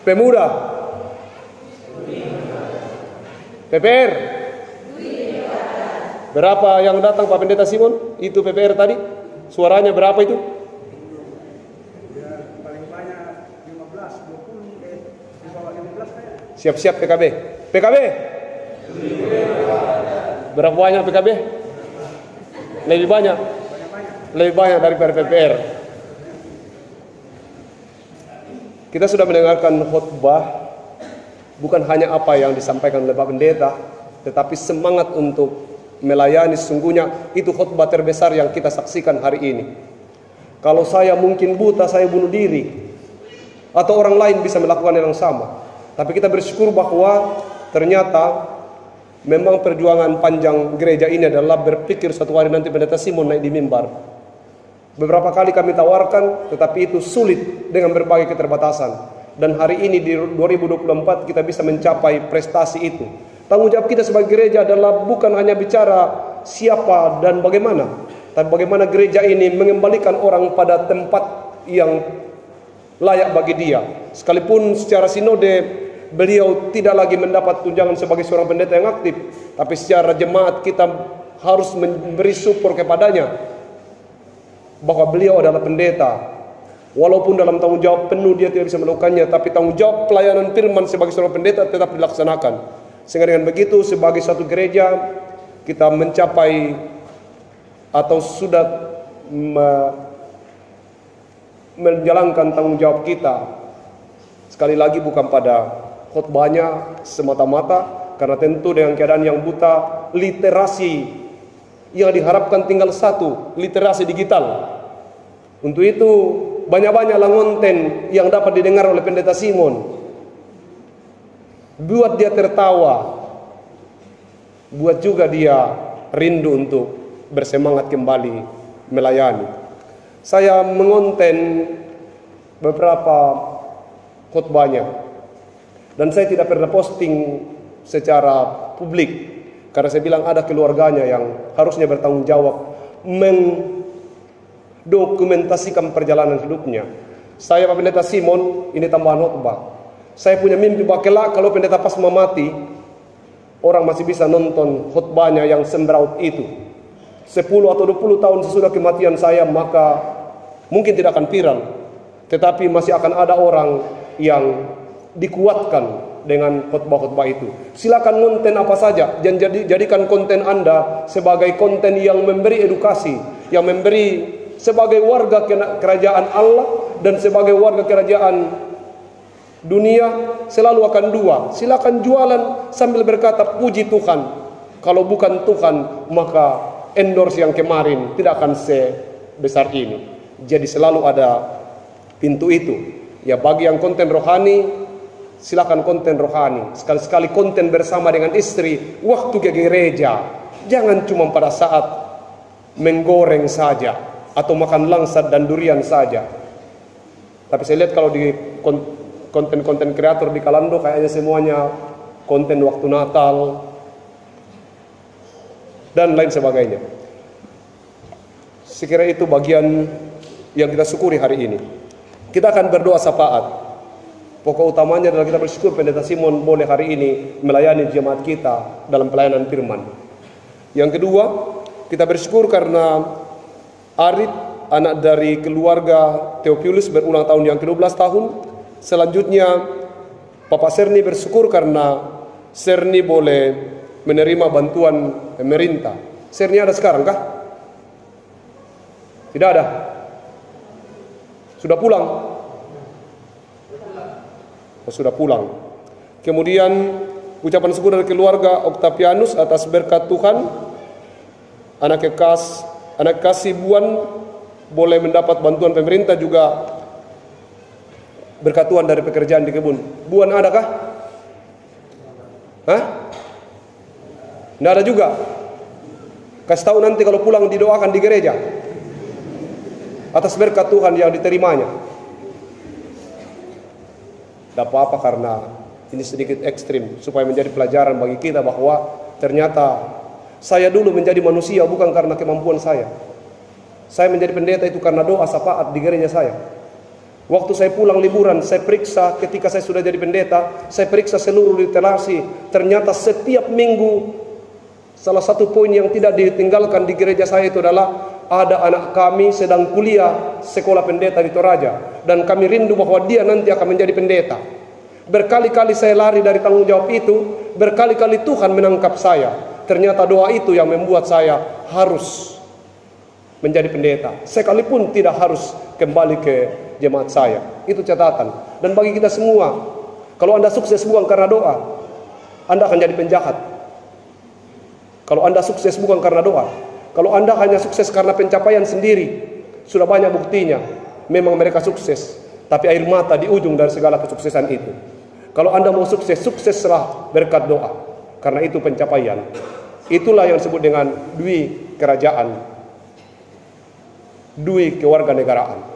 Pemuda. PPR. Berapa yang datang Pak Pendeta Simon? Itu PPR tadi? Suaranya berapa itu? Paling banyak 15, 20, di bawah 15 kayak. Siap-siap PKB. PKB? Berapa banyak PKB? Lebih banyak? Lebih banyak daripada PPR. Kita sudah mendengarkan khotbah, bukan hanya apa yang disampaikan oleh Pak Pendeta, tetapi semangat untuk melayani. Sesungguhnya itu khotbah terbesar yang kita saksikan hari ini. Kalau saya mungkin buta, saya bunuh diri, atau orang lain bisa melakukan yang sama. Tapi kita bersyukur bahwa ternyata memang perjuangan panjang gereja ini adalah berpikir suatu hari nanti Pendeta Simon naik di mimbar. Beberapa kali kami tawarkan, tetapi itu sulit dengan berbagai keterbatasan. Dan hari ini di 2024 kita bisa mencapai prestasi itu. Tanggung jawab kita sebagai gereja adalah bukan hanya bicara siapa dan bagaimana, tapi bagaimana gereja ini mengembalikan orang pada tempat yang layak bagi dia. Sekalipun secara sinode beliau tidak lagi mendapat tunjangan sebagai seorang pendeta yang aktif, tapi secara jemaat kita harus memberi support kepadanya bahwa beliau adalah pendeta. Walaupun dalam tanggung jawab penuh dia tidak bisa melakukannya, tapi tanggung jawab pelayanan firman sebagai seorang pendeta tetap dilaksanakan. Sehingga dengan begitu sebagai satu gereja kita mencapai atau sudah menjalankan tanggung jawab kita. Sekali lagi bukan pada khotbahnya semata-mata, karena tentu dengan keadaan yang buta, literasi yang diharapkan tinggal satu, literasi digital. Untuk itu banyak-banyaklah konten yang dapat didengar oleh Pendeta Simon. Buat dia tertawa, buat juga dia rindu untuk bersemangat kembali melayani. Saya mengonten beberapa khotbahnya, dan saya tidak pernah posting secara publik, karena saya bilang ada keluarganya yang harusnya bertanggung jawab mendokumentasikan perjalanan hidupnya. Saya Pak Pendeta Simon, ini tambahan khotbah. Saya punya mimpi bahwa kelak kalau pendeta pas mati, orang masih bisa nonton khotbahnya yang sembraut itu. 10 atau 20 tahun sesudah kematian saya, maka mungkin tidak akan viral, tetapi masih akan ada orang yang dikuatkan dengan khotbah-khotbah itu. Silakan konten apa saja, dan jadikan konten Anda sebagai konten yang memberi edukasi, yang memberi sebagai warga kerajaan Allah dan sebagai warga kerajaan dunia selalu akan dua. Silakan jualan sambil berkata puji Tuhan. Kalau bukan Tuhan, maka endorse yang kemarin tidak akan sebesar ini. Jadi selalu ada pintu itu. Ya, bagi yang konten rohani, silakan konten rohani. Sekali-sekali konten bersama dengan istri waktu ke gereja. Jangan cuma pada saat menggoreng saja atau makan langsat dan durian saja. Tapi saya lihat kalau di konten-konten kreator di Kalando kayaknya semuanya konten waktu Natal dan lain sebagainya. Sekira itu bagian yang kita syukuri hari ini. Kita akan berdoa syafaat. Pokok utamanya adalah kita bersyukur Pendeta Simon boleh hari ini melayani jemaat kita dalam pelayanan firman. Yang kedua, kita bersyukur karena Arit, anak dari keluarga Theophilus, berulang tahun yang ke-12 tahun. Selanjutnya Bapak Serni bersyukur karena Serni boleh menerima bantuan pemerintah. Serni ada sekarang kah? Tidak ada. Sudah pulang? Oh, sudah pulang. Kemudian ucapan syukur dari keluarga Octavianus atas berkat Tuhan. Anak kasih Buan boleh mendapat bantuan pemerintah juga berkat Tuhan dari pekerjaan di kebun. Buan adakah? Hah? Tidak ada juga. Kasih tahu nanti kalau pulang didoakan di gereja atas berkat Tuhan yang diterimanya. Tidak apa-apa karena ini sedikit ekstrim supaya menjadi pelajaran bagi kita bahwa ternyata saya dulu menjadi manusia bukan karena kemampuan saya. Saya menjadi pendeta itu karena doa syafaat di gereja saya. Waktu saya pulang liburan, saya periksa ketika saya sudah jadi pendeta, saya periksa seluruh literasi. Ternyata setiap minggu, salah satu poin yang tidak ditinggalkan di gereja saya itu adalah ada anak kami sedang kuliah sekolah pendeta di Toraja, dan kami rindu bahwa dia nanti akan menjadi pendeta. Berkali-kali saya lari dari tanggung jawab itu, berkali-kali Tuhan menangkap saya. Ternyata doa itu yang membuat saya harus menjadi pendeta, sekalipun tidak harus kembali ke jemaat saya. Itu catatan. Dan bagi kita semua, kalau Anda sukses bukan karena doa, Anda akan jadi penjahat. Kalau Anda sukses bukan karena doa, kalau Anda hanya sukses karena pencapaian sendiri, sudah banyak buktinya. Memang mereka sukses, tapi air mata di ujung dari segala kesuksesan itu. Kalau Anda mau sukses, sukseslah berkat doa. Karena itu pencapaian. Itulah yang disebut dengan dui kerajaan, dui kewarganegaraan.